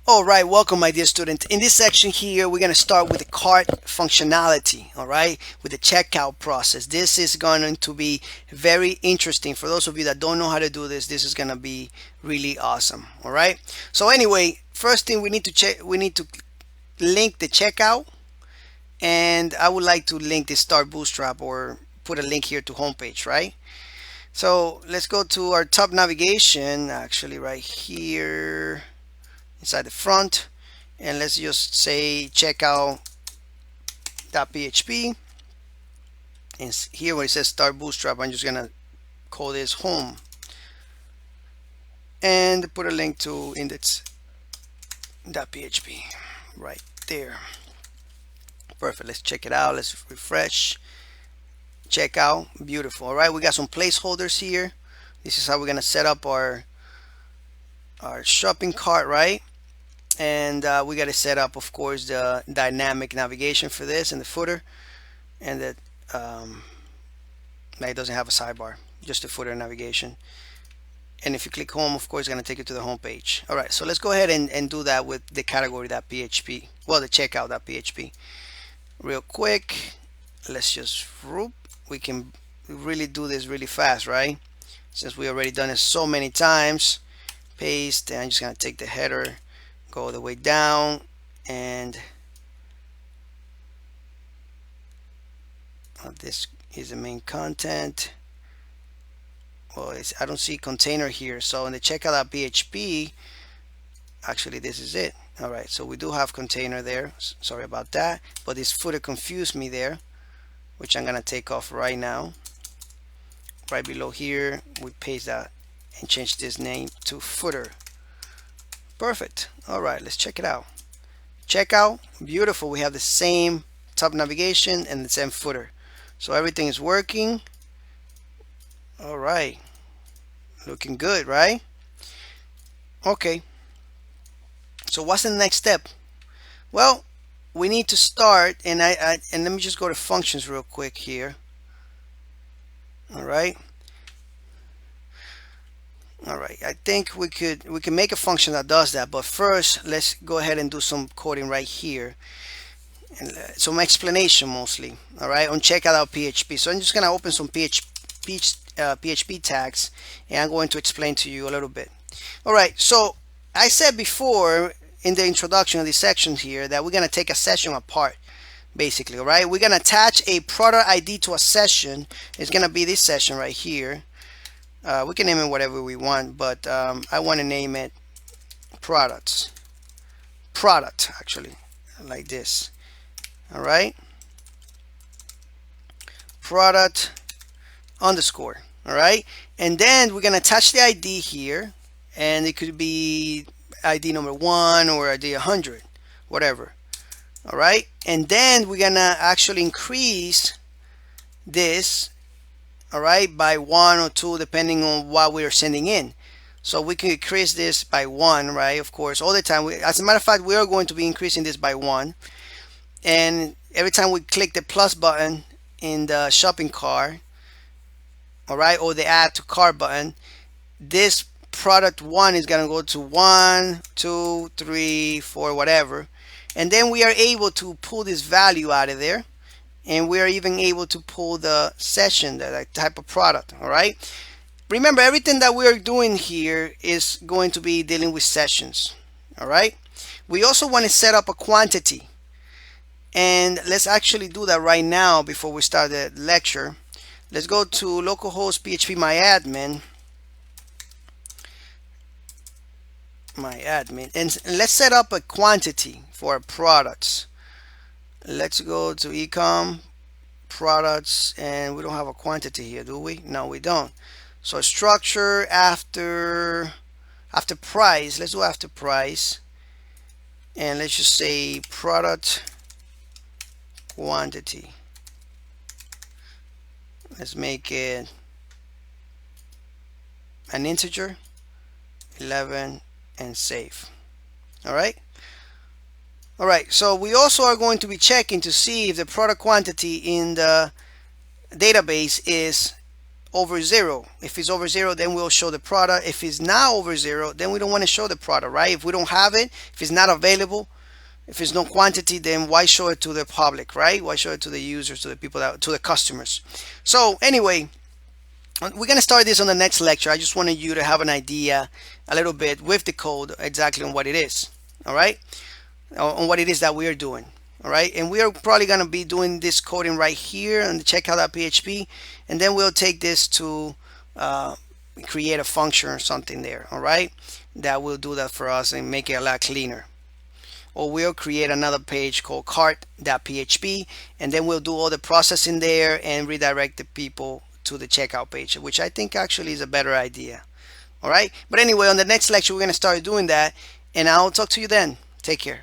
All right, welcome my dear student. In this section here, we're going to start with the cart functionality, all right, with the checkout process. This is going to be very interesting. For those of you that don't know how to do this, this is going to be really awesome, all right? So anyway, first thing we need to link the checkout, and I would like to link the Start Bootstrap or put a link here to homepage, right? So let's go to our top navigation, actually right here inside the front, and let's just say checkout.php, and here where it says Start Bootstrap, I'm just gonna call this home and put a link to index.php right there. Perfect. Let's check it out. Let's refresh. Checkout. Beautiful. All right, we got some placeholders here. This is how we're gonna set up our shopping cart, right? And we got to set up, of course, the dynamic navigation for this in the footer, and that it doesn't have a sidebar, just the footer navigation. And if you click home, of course, it's going to take you to the home page. All right, so let's go ahead and do that with the category.php, well, the checkout.php real quick. Let's just we can really do this really fast, right? Since we already done it so many times. Paste, and I'm just going to take the header, go all the way down, and this is the main content. Well, I don't see container here, so in the checkout.php, actually this is it. All right, so we do have container there. Sorry about that, but this footer confused me there, which I'm gonna take off right now. Right below here, we paste that and change this name to footer. Perfect. All right, let's check it out. Checkout, beautiful. We have the same top navigation and the same footer, so everything is working. All right, looking good, right? Okay, so what's the next step? Well, we need to start, and and let me just go to functions real quick here. All right. All right, I think we can make a function that does that, but first let's go ahead and do some coding right here, and some explanation mostly. All right, on checkout.php. So I'm just gonna open some PHP tags, and I'm going to explain to you a little bit. All right, so I said before in the introduction of this section here that we're gonna take a session apart, basically. All right, we're gonna attach a product ID to a session. It's gonna be this session right here. We can name it whatever we want, but I want to name it product actually, like this. All right, product underscore. All right, and then we're gonna attach the ID here, and it could be ID number 1 or ID 100, whatever. All right, and then we're gonna actually increase this, all right, by 1 or 2 depending on what we are sending in. So we can increase this by 1, right? Of course, all the time. As a matter of fact, we are going to be increasing this by 1, and every time we click the plus button in the shopping cart, all right, or the add to cart button, this product 1 is going to go to 1, 2, 3, 4, whatever, and then we are able to pull this value out of there. And we are even able to pull the session, that type of product. All right, remember, everything that we are doing here is going to be dealing with sessions. All right, we also want to set up a quantity, and let's actually do that right now before we start the lecture. Let's go to localhost php myadmin, and let's set up a quantity for our products. Let's go to ecom products, and we don't have a quantity here, do we? No, we don't. So structure after price, let's do after price, and let's just say product quantity. Let's make it an integer, 11, and save. All right. All right, so we also are going to be checking to see if the product quantity in the database is over 0. If it's over 0, then we'll show the product. If it's not over 0, then we don't want to show the product, right? If we don't have it, if it's not available, if it's no quantity, then why show it to the public, right? Why show it to the users, to the people, to the customers? So anyway, we're going to start this on the next lecture. I just wanted you to have an idea a little bit with the code exactly on what it is, all right? On what it is that we are doing, all right? And we are probably going to be doing this coding right here on the checkout.php, and then we'll take this to create a function or something there, all right? That will do that for us and make it a lot cleaner. Or we'll create another page called cart.php, and then we'll do all the processing there and redirect the people to the checkout page, which I think actually is a better idea. All right, but anyway, on the next lecture we're going to start doing that, and I'll talk to you then. Take care.